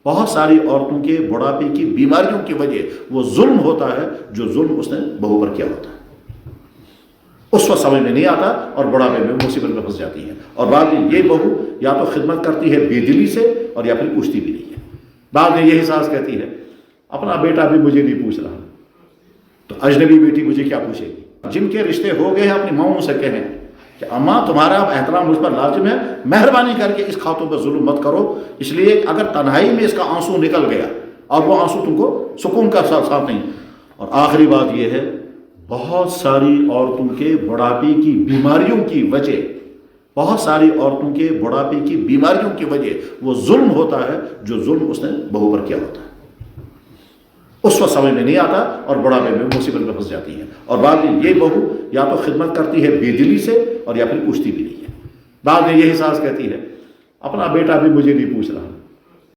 बहुत सारी औरतों के बुढ़ापे की बीमारियों की वजह वो जुल्म होता है जो जुल्म उसने बहू पर किया होता है। उस वक्त समझ में नहीं आता और बुढ़ापे में मुसीबत में फंस जाती है। और बाद में ये बहू या तो खिदमत करती है बेदिली से और या फिर पूछती भी नहीं है। बाद में यही सास कहती है अपना बेटा भी मुझे नहीं पूछ रहा, तो अजनबी बेटी मुझे क्या पूछेगी। जिनके रिश्ते हो गए हैं अपनी माओं से कहें कि अम्मा तुम्हारा एहतराम मुझ पर लाजिम है, मेहरबानी करके इस खातून पर जुल्म मत करो। इसलिए अगर तन्हाई में इसका आंसू निकल गया और वो आंसू तुमको सुकून का साथ नहीं। और आखिरी बात यह है, बहुत सारी औरतों के बुढ़ापे की बीमारियों की वजह, बहुत सारी औरतों के बुढ़ापे की बीमारियों की वजह वो जुल्म होता है जो जुल्म उसने बहू पर किया होता है। उस वक्त समझ में नहीं आता और बुढ़ापे में मुसीबत में फंस जाती है। और बाद में ये बहू या तो खिदमत करती है बेदिली से और या फिर पूछती भी नहीं है। बाद में यही सास कहती है अपना बेटा भी मुझे नहीं पूछ रहा,